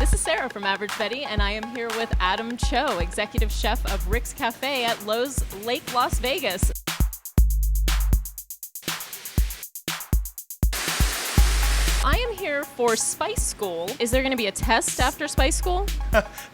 This is Sara from Average Betty, and I am here with Adam Cho, executive chef of Rick's Cafe at Loews Lake Las Vegas. I am here for Spice School. Is there going to be a test after Spice School?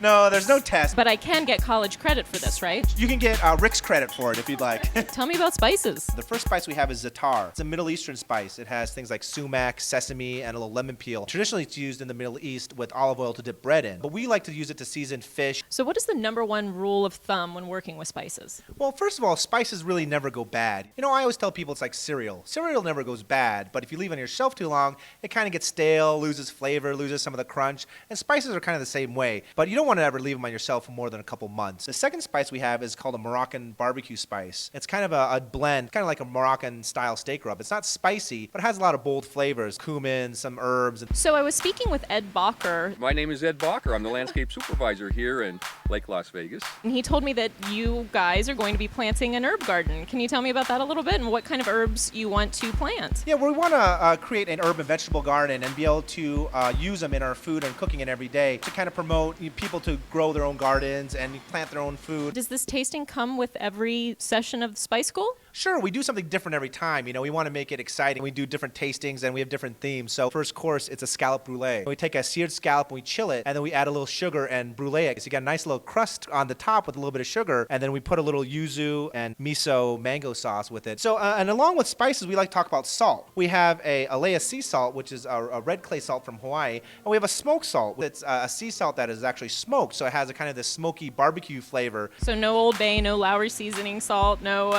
No, there's no test. But I can get college credit for this, right? You can get Rick's credit for it if you'd like. Tell me about spices. The first spice we have is za'atar. It's a Middle Eastern spice. It has things like sumac, sesame, and a little lemon peel. Traditionally, it's used in the Middle East with olive oil to dip bread in. But we like to use it to season fish. So what is the number one rule of thumb when working with spices? Well, first of all, spices really never go bad. You know, I always tell people it's like cereal. Cereal never goes bad, but if you leave it on your shelf too long, it kind of gets stale, loses flavor, loses some of the crunch. And spices are kind of the same way. But you don't want to ever leave them on your shelf for more than a couple months. The second spice we have is called a Moroccan barbecue spice. It's kind of a blend, kind of like a Moroccan style steak rub. It's not spicy, but it has a lot of bold flavors, cumin, some herbs. So I was speaking with Ed Bacher. My name is Ed Bacher. I'm the landscape supervisor here in Lake Las Vegas. And he told me that you guys are going to be planting an herb garden. Can you tell me about that a little bit and what kind of herbs you want to plant? Yeah, we want to create an herb and vegetable garden and be able to use them in our food and cooking it every day to kind of promote people to grow their own gardens and plant their own food. Does this tasting come with every session of Spice School? Sure, we do something different every time. You know, we want to make it exciting. We do different tastings and we have different themes. So first course, it's a scallop brulee. We take a seared scallop and we chill it, and then we add a little sugar and brulee it. So you got a nice little crust on the top with a little bit of sugar, and then we put a little yuzu and miso mango sauce with it. So, and along with spices, we like to talk about salt. We have a Alea sea salt, which is a red clay salt from Hawaii, and we have a smoked salt. It's a sea salt that is actually smoked, so it has a kind of this smoky barbecue flavor. So no Old Bay, no Lowry seasoning salt, no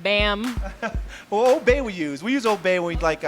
BAM. Well, Old Bay we use. We use Old Bay when we like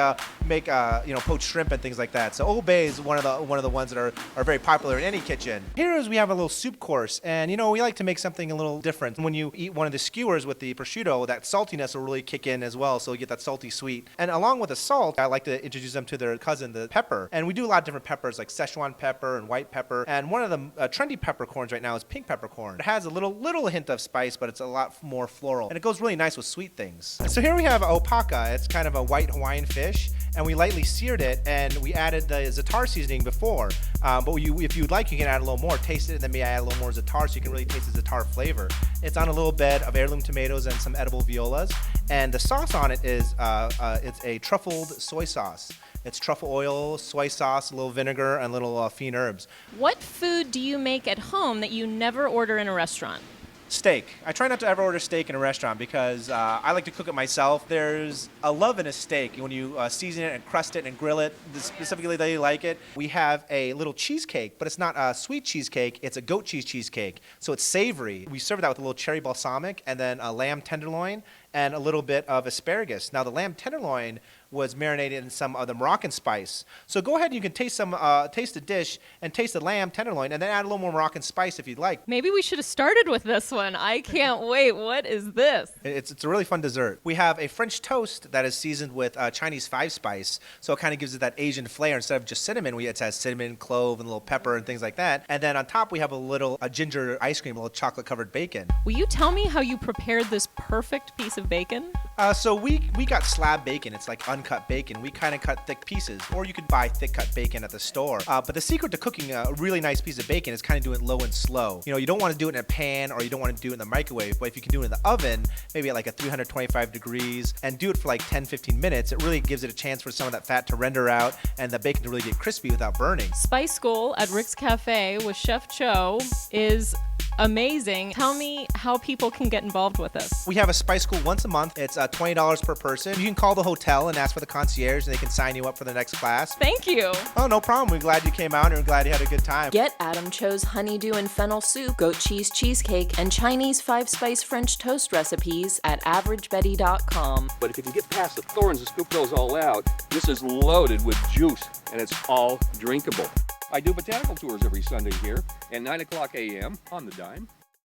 make poached shrimp and things like that. So Old Bay is one of the ones that are very popular in any kitchen. Here is we have a little soup course, and we like to make something a little different. When you eat one of the skewers with the prosciutto, that saltiness will really kick in as well, so you get that salty sweet. And along with the salt, I like to introduce them to their cousin, the pepper. And we do a lot of different peppers like Szechuan pepper and white pepper. And one of the trendy peppercorns right now is pink peppercorn. It has a little hint of spice, but it's a lot more floral, and it goes really nice with sweet things. So here we have opaka. It's kind of a white Hawaiian fish, and we lightly seared it, and we added the za'atar seasoning before. But if you'd like, you can add a little more. Taste it, and then maybe add a little more za'atar so you can really taste the za'atar flavor. It's on a little bed of heirloom tomatoes and some edible violas, and the sauce on it is it's a truffled soy sauce. It's truffle oil, soy sauce, a little vinegar, and little fine herbs. What food do you make at home that you never order in a restaurant? Steak. I try not to ever order steak in a restaurant because I like to cook it myself. There's a love in a steak when you season it and crust it and grill it, specifically that you like it. We have a little cheesecake, but it's not a sweet cheesecake. It's a goat cheese cheesecake, so it's savory. We serve that with a little cherry balsamic and then a lamb tenderloin and a little bit of asparagus. Now, the lamb tenderloin was marinated in some of the Moroccan spice. So go ahead and you can taste the dish and taste the lamb tenderloin and then add a little more Moroccan spice if you'd like. Maybe we should have started with this one. I can't wait. What is this? It's a really fun dessert. We have a French toast that is seasoned with Chinese 5-spice, so it kind of gives it that Asian flair. Instead of just cinnamon, it has cinnamon, clove, and a little pepper and things like that. And then on top, we have a ginger ice cream, a little chocolate-covered bacon. Will you tell me how you prepared this perfect piece of bacon? So we got slab bacon. It's like uncut bacon. We kind of cut thick pieces, or you could buy thick cut bacon at the store. But the secret to cooking a really nice piece of bacon is kind of doing it low and slow. You don't want to do it in a pan, or you don't want to do it in the microwave, but if you can do it in the oven, maybe at like 325 degrees, and do it for like 10-15 minutes, it really gives it a chance for some of that fat to render out and the bacon to really get crispy without burning. Spice School at Rick's Cafe with Chef Cho is amazing. Tell me how people can get involved with us. We have a Spice School once a month. It's $20 per person. You can call the hotel and ask for the concierge, and they can sign you up for the next class. Thank you. Oh, no problem. We're glad you came out, and we're glad you had a good time. Get Adam Cho's honeydew and fennel soup, goat cheese cheesecake, and Chinese 5-spice French toast recipes at averagebetty.com. But if you can get past the thorns and scoop those all out, this is loaded with juice, and it's all drinkable. I do botanical tours every Sunday here at 9 o'clock a.m. on the dime.